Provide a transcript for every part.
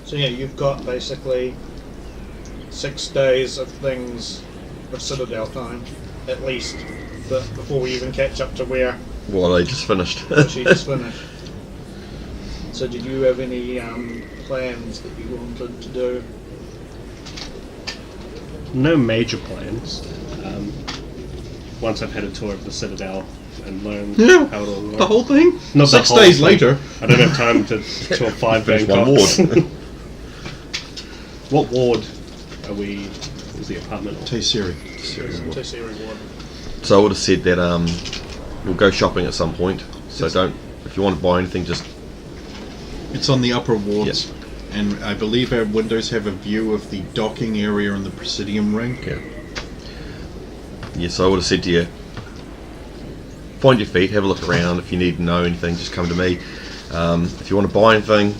So yeah, you've got basically 6 days of things of Citadel time, at least, but before we even catch up to where Well, I just finished. she just finished. So did you have any plans that you wanted to do? No major plans. Once I've had a tour of the Citadel and learned how it all works. The whole thing? Not the 6 whole days thing. later. I don't have time to tour 5 Finish one Bangkoks. ward. What ward are we? Is the apartment? T-Series. T-Series Ward. So I would have said that we'll go shopping at some point. So if you want to buy anything, just It's on the upper wards. And I believe our windows have a view of the docking area and the Presidium ring. So I would have said to you, find your feet, have a look around. If you need to know anything, just come to me. If you want to buy anything,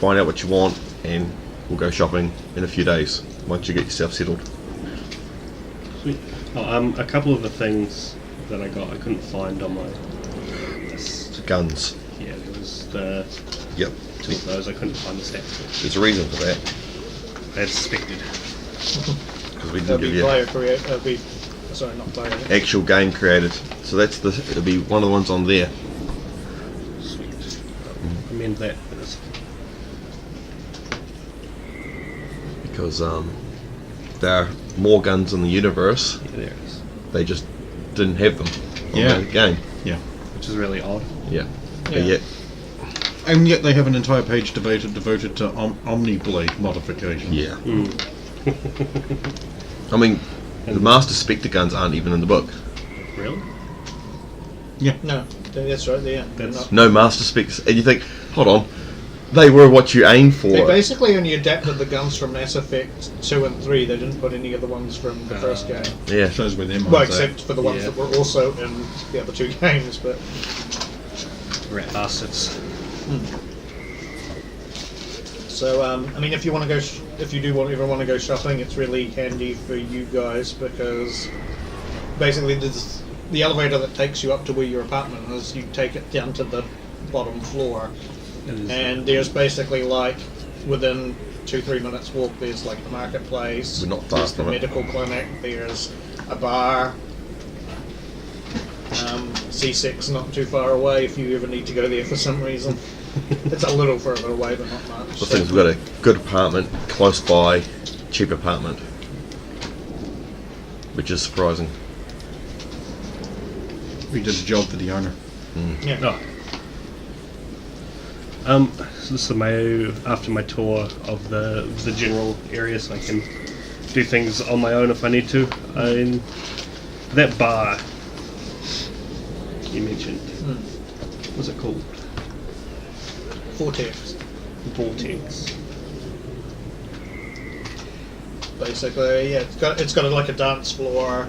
find out what you want, and we'll go shopping in a few days once you get yourself settled. Sweet. Oh, a couple of the things that I got I couldn't find on my list. Guns. Yeah, there was the Yep. 2 of those. I couldn't find the stats. There's a reason for that. I suspected. Because we That'll didn't give be you player create. Sorry, not player. actual game created. So it'll be one of the ones on there. Sweet. I mean that. Because there are more guns in the universe. Yeah, there it is. They just didn't have them on the game. Yeah. Which is really odd. Yeah. But Yeah. yet, And yet they have an entire page devoted to Omniblade modification. yeah. I mean, the Master Spectre guns aren't even in the book. Really? No, that's right. Yeah, they're That's- not. No Master Spectres. And you think, hold on, they were what you aimed They for. basically only adapted the guns from Mass Effect 2 and 3. They didn't put any of the ones from the first game. Yeah. Shows where their Well, minds at. except for the ones Yeah. that were also in the other 2 games. But Rat bastards. so, I mean, if you want to go, if you do ever want to go shopping, it's really handy for you guys because basically the elevator that takes you up to where your apartment is, you take it down to the bottom floor. And there's basically like within 2-3 minutes walk there's like the marketplace, We're not far there's the from it. medical clinic, there's a bar, C6 not too far away if you ever need to go there for some reason. It's a little further away but not much. The thing is, we've got a good apartment, close by, cheap apartment. Which is surprising. We did a job for the owner. Yeah. So this is after my tour of the general area, so I can do things on my own if I need to. That bar you mentioned, what's it called? Vortex. Vortex. Basically, yeah, it's got like a dance floor,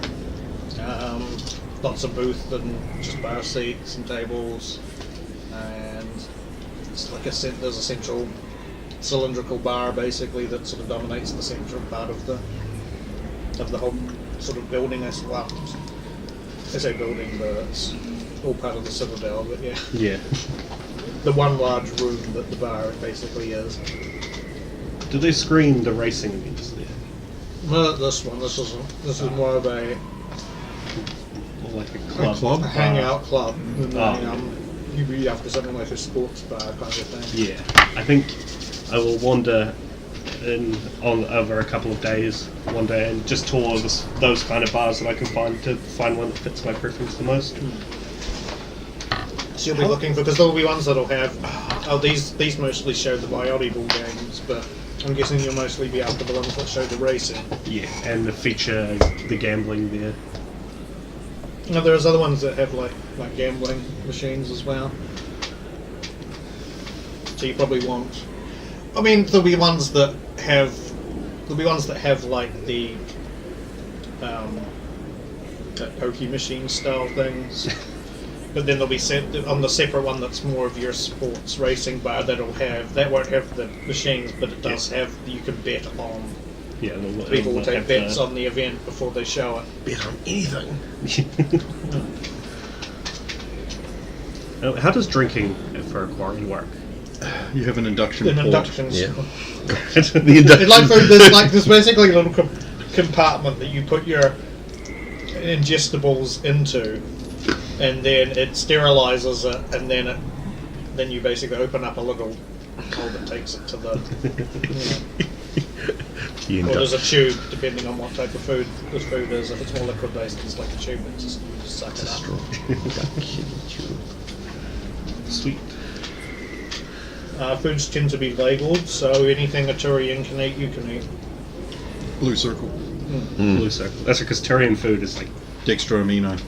lots of booths and just bar seats and tables, and it's like there's a central cylindrical bar basically that sort of dominates the central part of the whole sort of building. I say building, but it's all part of the Citadel. But yeah, Yeah. the one large room that the bar basically is. Do they screen the racing events there? Well, this isn't. This is more of a Or like a club? a hangout club. And Oh. then, you'd be after something like a sports bar kind of thing. Yeah. I think I will wander over a couple of days one day and just tour those kind of bars that I can find to find one that fits my preference the most. So you'll be looking for, because there'll be ones that'll have, these mostly show the Bioware games, but I'm guessing you'll mostly be after the ones that show the racing. Yeah, and the feature the gambling there. Now there's other ones that have like gambling machines as well. So you probably want, I mean, there'll be ones that have like the pokey machine style things. But then there'll be on the separate one that's more of your sports racing bar that won't have the machines, but it does have, you can bet on. Yeah, People will take bets on the event before they show it. Bet on anything. How does drinking for a quarry work? You have an induction An port. induction. Yeah. It's The induction. like there's basically a little compartment that you put your ingestibles into, and then it sterilizes it, and then you basically open up a little hole that takes it to the. Or there's a tube, depending on what type of food the food is. If it's more liquid based, it's like a tube that you just suck it up. Sweet. Foods tend to be labelled, so anything a Turian can eat, you can eat. Blue circle. Blue circle. That's because Turian food is like, Dextroamino.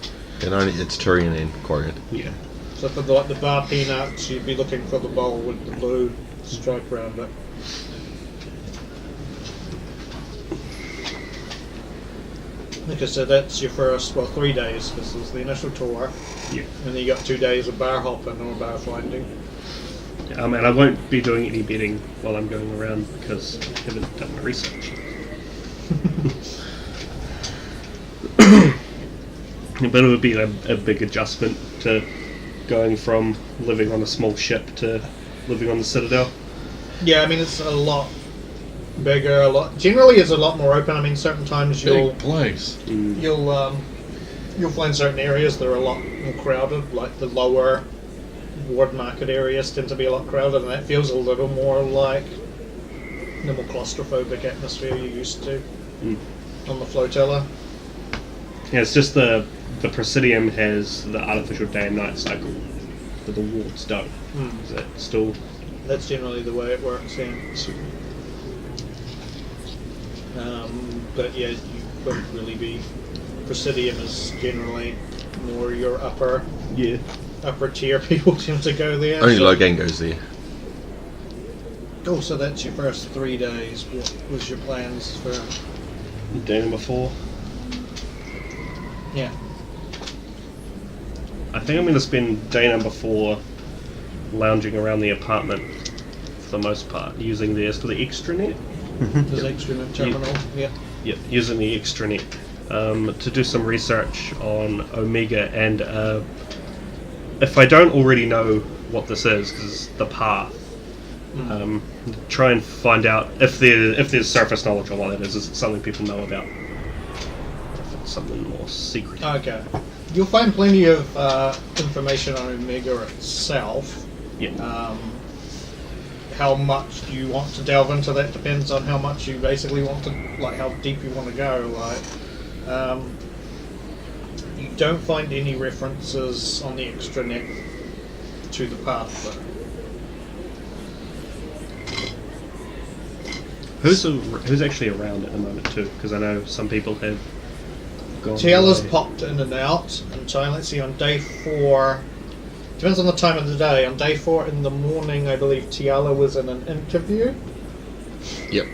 And only it's Turian and coriander. yeah. So for the bar peanuts, you'd be looking for the bowl with the blue stripe around it. Like I said, that's your first, 3 days. This is the initial tour. Yeah. And then you got 2 days of bar hopping or bar finding. And I won't be doing any betting while I'm going around because I haven't done my research. But it would be a big adjustment to going from living on a small ship to living on the Citadel. Yeah, I mean, it's a lot bigger, generally it's a lot more open. I mean, certain times Big place. you'll find certain areas that are a lot more crowded, like the lower ward market areas tend to be a lot crowded, and that feels a little more like the more claustrophobic atmosphere you're used to on the flotilla. Yeah, it's just the Presidium has the artificial day and night cycle, but the wards don't. Is that still? That's generally the way it works, yeah. But yeah, you won't really be. Presidium is generally more your upper tier people tend to go there. Only Logan goes there. Oh, so that's your first 3 days. What was your plans for? Day number 4. Yeah. I think I'm going to spend day number 4 lounging around the apartment for the most part, using the extranet. There's extranet terminal. Yeah. Yep, using the extranet to do some research on Omega, and if I don't already know what this is, because the path, try and find out if there's surface knowledge on what that is. Is it something people know about? If it's something more secret. Okay. You'll find plenty of information on Omega itself. Yeah. How much you want to delve into that depends on how much you basically want to, like how deep you want to go. You don't find any references on the extranet to the path, though. Who's actually around at the moment too? Because I know some people have gone. Tiala's away. popped in and out. And so let's see, on day 4, depends on the time of the day. On day 4 in the morning, I believe Tiala was in an interview. Yep.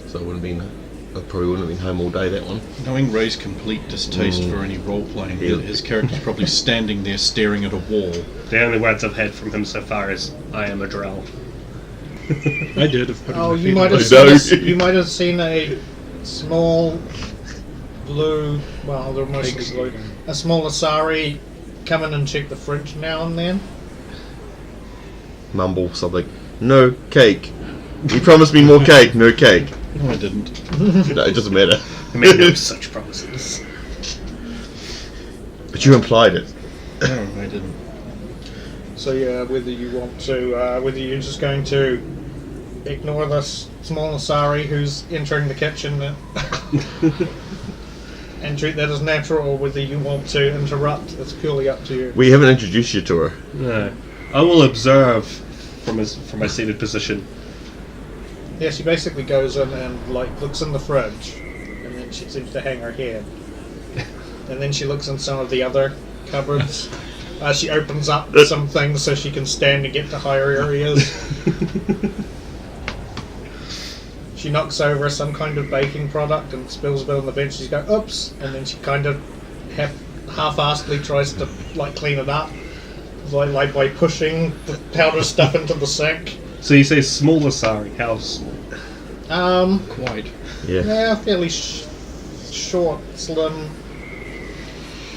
So I probably wouldn't have been home all day, that one. Knowing Ray's complete distaste for any role-playing, his character's probably standing there staring at a wall. The only words I've had from him so far is "I am a drow." I did. Of putting Oh, my you feet might on have the- seen you might have seen a small blue. Well, they're mostly blue. A small Asari come in and check the fridge now and then. Mumble something. No cake. You promised me more cake. No cake. No, I didn't. No, it doesn't matter. I made no such promises. But you implied it. No, I didn't. So yeah, whether you're just going to ignore this small Asari who's entering the kitchen and treat that as natural, or whether you want to interrupt, it's purely up to you. We haven't introduced you to her. No, I will observe from my seated position. Yeah, she basically goes in and looks in the fridge, and then she seems to hang her head, and then she looks in some of the other cupboards. She opens up some things so she can stand and get to higher areas. She knocks over some kind of baking product and spills a bit on the bench. She's going, oops, and then she kind of half-assedly tries to clean it up, like by pushing the powder stuff into the sink. So you say small Asari? How small? Quite. Yeah, fairly short, slim.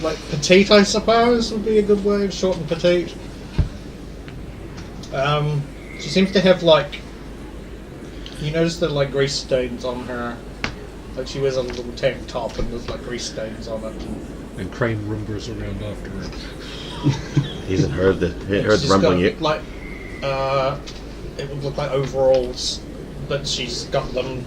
Like petite, I suppose, would be a good word. Short and petite. She seems to have like, you notice the like grease stains on her. Like she wears a little tank top and there's like grease stains on it. And Crane rumbers around after her. He hasn't heard the She's rumbling got, yet. like, it would look like overalls, but she's got them.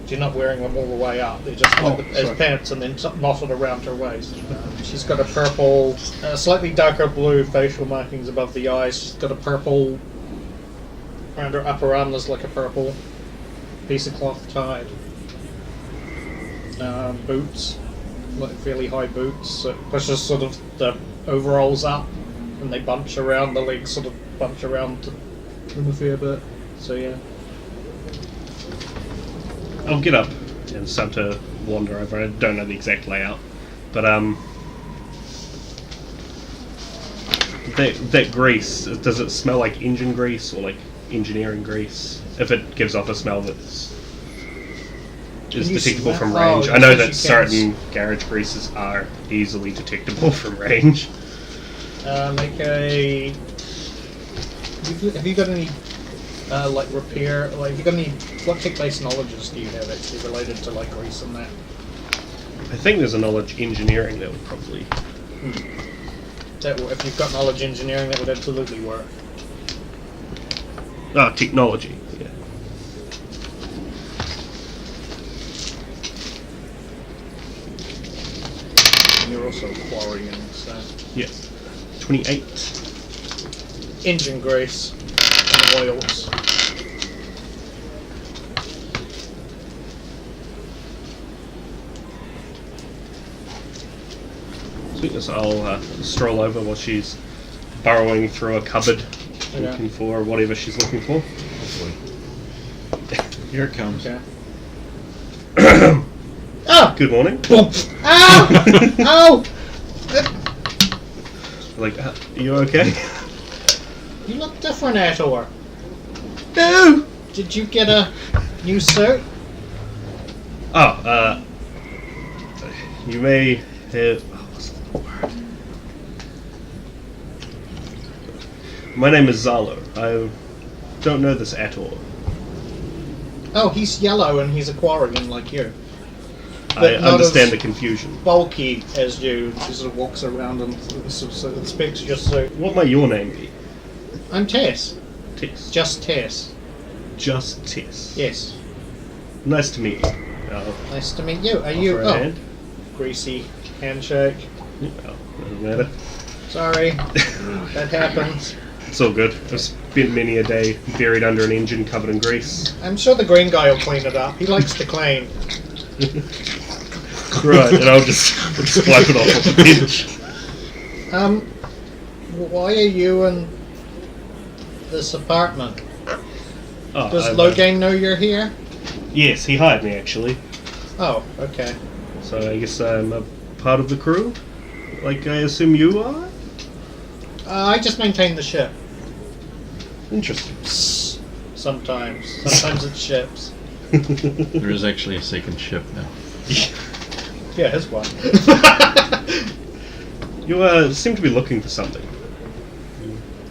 She's not wearing them all the way up. They're just like as sorry. pants and then knotted around her waist. She's got a purple, slightly darker blue facial markings above the eyes. She's got a purple around her upper arm. There's like a purple piece of cloth tied. Boots, like fairly high boots. So it pushes sort of the overalls up, and they bunch around the legs. Sort of bunch around them a fair bit. So yeah. I'll get up and start to wander over. I don't know the exact layout, but that grease, does it smell like engine grease or like engineering grease? If it gives off a smell that's is Can you detectable smell- from range. oh, I know yes, that you certain garage greases are easily detectable from range. Make a. Have you got any like repair? Like, have you got any? What tech-based knowledges do you have actually related to like grease and that? I think there's a knowledge engineering that would probably. If you've got knowledge engineering, that would absolutely work. Oh, technology. Yeah. And you're also quarrying, so Yes. 28. engine grease and oils. Sweetness. I'll stroll over while she's burrowing through a cupboard, Okay. looking for whatever she's looking for. Here it comes. Okay. Oh! Good morning. Ow! Ow! Like, are you okay? You look different, Ator. No. Did you get a new suit? Oh, you may have. Oh, what's the word? My name is Zalo. I don't know this at all. Oh, he's yellow and he's a quarryman like you. I But not understand as the confusion. bulky as you. She sort of walks around and sort of inspects your suit. What might your name be? I'm Tess. Tess. Just Tess. Just Tess. Yes. Nice to meet you. Nice to meet you. Are Offer you? a Oh, hand. greasy handshake. Well, doesn't matter. Sorry, that happens. It's all good. I've spent many a day buried under an engine covered in grease. I'm sure the green guy will clean it up. He likes to clean. Right, and I'll just wipe it off the bench. Why are you in this apartment? Oh, Does I've, Logain know you're here? Yes, he hired me actually. Oh, okay. So I guess I'm a part of the crew? Like I assume you are? I just maintain the ship. Interesting. Sometimes. Sometimes it ships. There is actually a second ship now. Yeah, his one. You seem to be looking for something.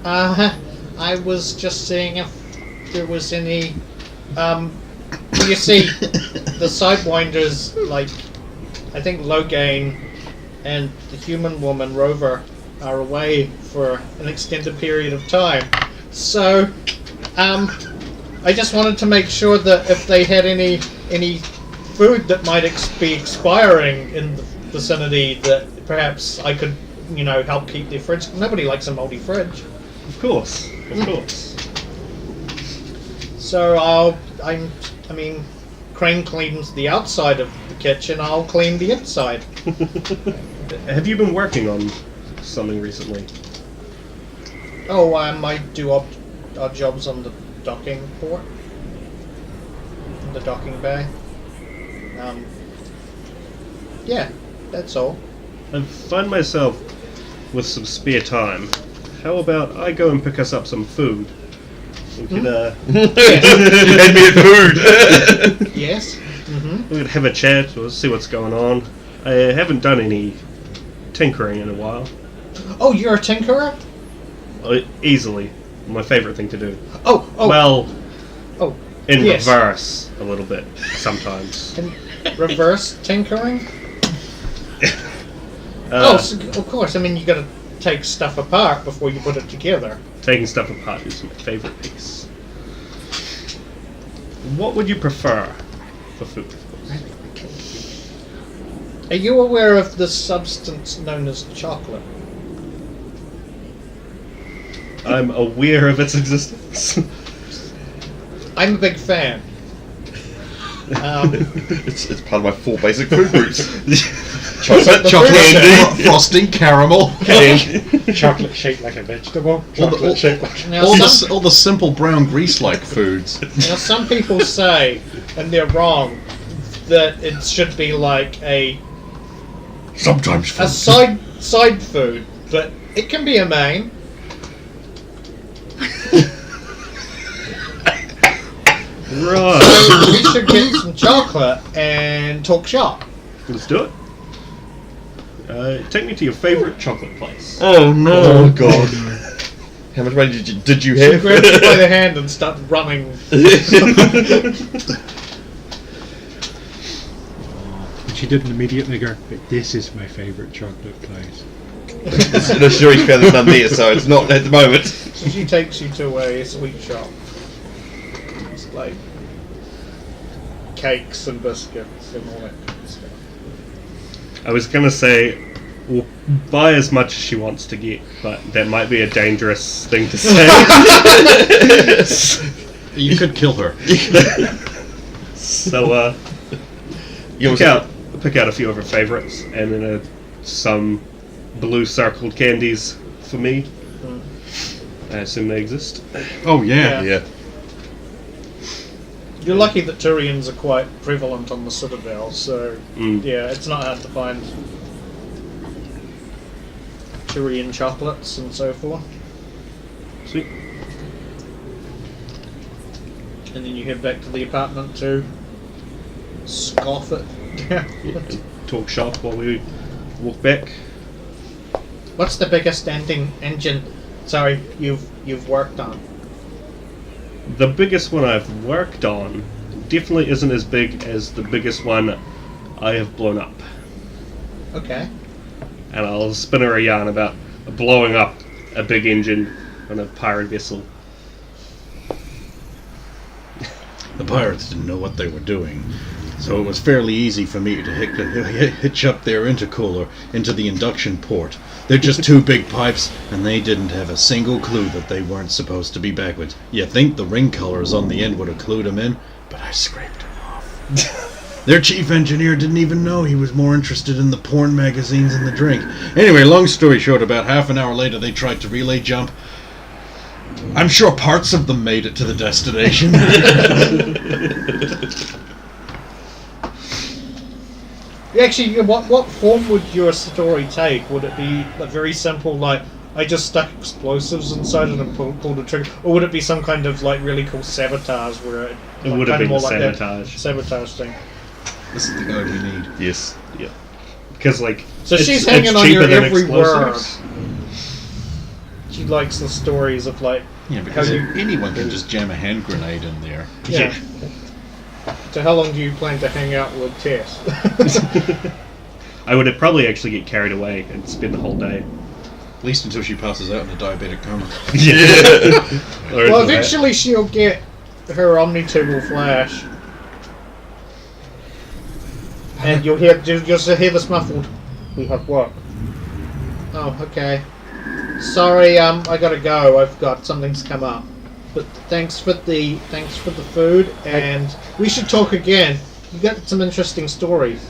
I was just seeing if there was any. You see, the Sidewinders, like, I think Logain and the human woman Rover are away for an extended period of time. So, I just wanted to make sure that if they had any food that might be expiring in the vicinity, that perhaps I could, help keep their fridge. Nobody likes a moldy fridge. Of course. Of course. So Crane cleans the outside of the kitchen, I'll clean the inside. Have you been working on something recently? Oh, I do odd jobs on the docking port. The docking bay. Yeah, that's all. I find myself with some spare time. How about I go and pick us up some food? We could, Hand me food. Yes. Mm-hmm. we could have a chat or see what's going on. I haven't done any tinkering in a while. Oh, you're a tinkerer? Easily. My favourite thing to do. Oh. Well, Oh. in yes. reverse a little bit sometimes. And reverse tinkering. So, of course. I mean, you got to take stuff apart before you put it together. Taking stuff apart is my favourite piece. What would you prefer for food? Are you aware of the substance known as chocolate? I'm aware of its existence. I'm a big fan. It's part of my 4 basic food groups. Chocolate, candy, frosting, caramel. Chocolate shaped like a vegetable. Chocolate shaped like Now, All the simple brown grease-like foods. now, some people say, and they're wrong, that it should be like a sometimes side food, but it can be a main. Right. So we should get some chocolate and talk shop. Let's do it. Take me to your favourite chocolate place. Oh no! Oh god! How much money did you She have? grabs you by the hand and starts running. And she didn't immediately go, but this is my favourite chocolate place. No, she already found there's none there, so it's not at the moment. So she takes you to a sweet shop. It's like cakes and biscuits and all that kind of stuff. I was gonna say, we'll buy as much as she wants to get, but that might be a dangerous thing to say. You could kill her. So, pick out a few of her favourites, and then some blue circled candies for me. I assume they exist. Oh yeah. Yeah. You're lucky that Turians are quite prevalent on the Citadel, so Mm. yeah, it's not hard to find Turian chocolates and so forth. Sweet. And then you head back to the apartment to scoff it. Yeah, and talk shop while we walk back. What's the biggest engine? Sorry, you've worked on. The biggest one I've worked on definitely isn't as big as the biggest one I have blown up. Okay. And I'll spin her a yarn about blowing up a big engine on a pirate vessel. The pirates didn't know what they were doing, so it was fairly easy for me to hitch up their intercooler into the induction port. They're just 2 big pipes, and they didn't have a single clue that they weren't supposed to be backwards. You think the ring colors on the end would have clued them in, but I scraped them off. Their chief engineer didn't even know he was more interested in the porn magazines and the drink. Anyway, long story short, about half an hour later they tried to relay jump. I'm sure parts of them made it to the destination. Actually, what form would your story take? Would it be a very simple, like, I just stuck explosives inside it and pulled a trigger? Or would it be some kind of, like, really cool sabotage where it Would have been more the like that sabotage. sabotage thing? This is the guy we need. Yes. Yeah. Because, like, So it's- she's hanging it's on your cheaper than every word. explosives. She likes the stories of, like, Yeah, because how you... anyone can just jam a hand grenade in there. Yeah. So how long do you plan to hang out with Tess? I would probably actually get carried away and spend the whole day. At least until she passes out in a diabetic coma. Yeah. Well, eventually she'll get her Omnitube will flash. And you'll hear this muffled. We have work. Oh, okay. Sorry, I gotta go. I've got something's come up. But thanks for the food, and we should talk again. You got some interesting stories.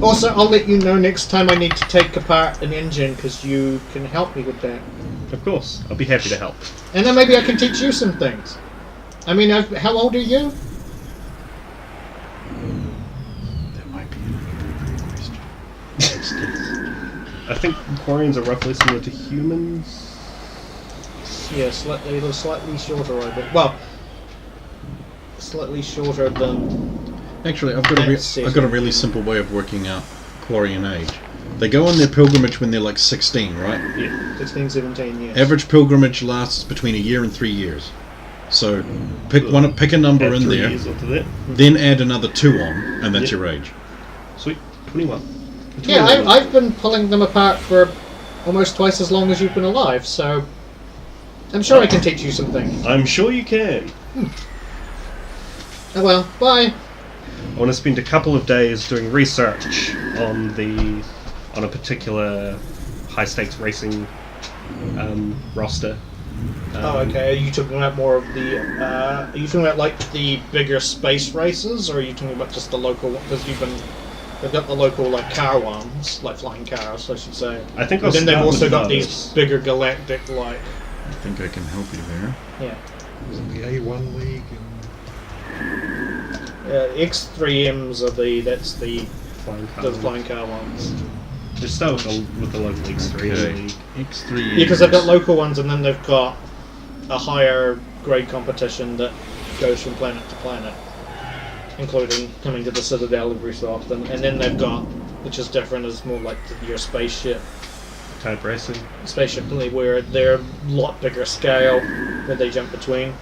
Also, I'll let you know next time I need to take apart an engine because you can help me with that. Of course, I'll be happy to help. And then maybe I can teach you some things. I mean, how old are you? That might be an appropriate question. I think Quarians are roughly similar to humans. Yeah, slightly shorter, I bet. Well, slightly shorter than... Actually, I've got a really simple way of working out Quarian age. They go on their pilgrimage when they're like 16, right? Yeah. 16, 17 years. Average pilgrimage lasts between a year and 3 years. So pick a number Add in 3 there, years onto that. then add another 2 on, and that's Yep. your age. Sweet. 21. Yeah, I've been pulling them apart for almost twice as long as you've been alive, so I'm sure I can teach you some things. I'm sure you can. Oh well, bye. I want to spend a couple of days doing research on a particular high stakes racing roster. Oh, okay. Are you talking about more of the? Are you talking about like the bigger space races, or are you talking about just the local? Because they've got the local like car ones, like flying cars, I should say. I think But I'll then they've start also with got those. these bigger galactic like. I think I can help you there. Yeah. Was it the A1 League? X3Ms are that's the Flying car. flying car ones. Just start with the local X3 Okay. league. X3. Yeah, because they've got local ones, and then they've got a higher grade competition that goes from planet to planet, including coming to the Citadel every so often. And then they've got, which is different, is more like your spaceship Type racing. league, where they're a lot bigger scale, where they jump between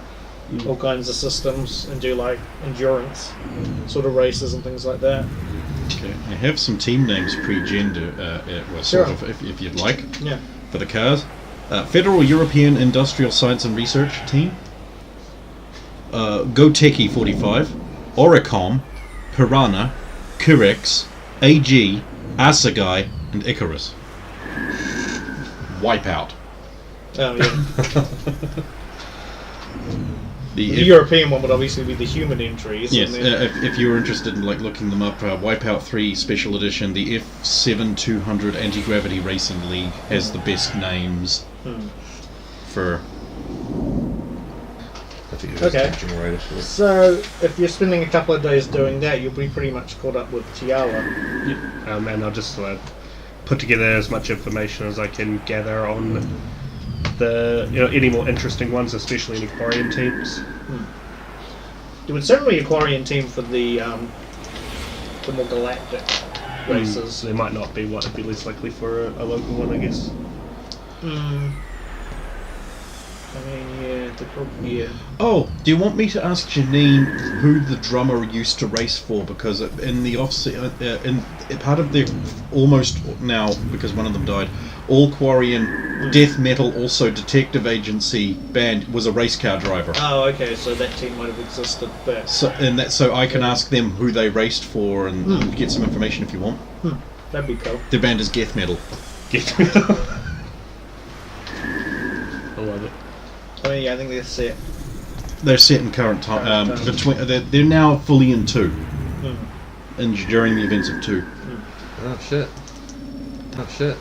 all kinds of systems and do like endurance sort of races and things like that. Okay. I have some team names pre-gender, well, sort of, if you'd like, Yeah. for the cars. Federal European Industrial Science and Research Team. GoTechie 45, Oricom, Piranha, Curex, AG, Asagai, and Icarus. Wipeout. Oh yeah. The The European one would obviously be the human entries. Yes, And then, if you're interested in like looking them up, Wipeout 3 Special Edition, the F7200 Anti-Gravity Racing League has the best names for... Okay. Generator for this. so if you're spending a couple of days doing that, you'll be pretty much caught up with Tiala. And I'll just put together as much information as I can gather on the any more interesting ones, especially any Quarian teams. You would certainly be a Quarian team for the more galactic races. There might not be one; it'd be less likely for a local one, I guess. I mean, yeah, yeah. Oh, do you want me to ask Janine who the drummer used to race for? Because in the in part of the almost now, because one of them died, all Quarian death metal, also detective agency band was a race car driver. Oh, okay, so that team might have existed back. So I can ask them who they raced for and get some information if you want. That'd be cool. Their band is Death Metal. Get me. I love it. I mean, yeah, I think that's it. They're set in current time. They're now fully in 2, and during the events of 2. Oh shit. Oh shit.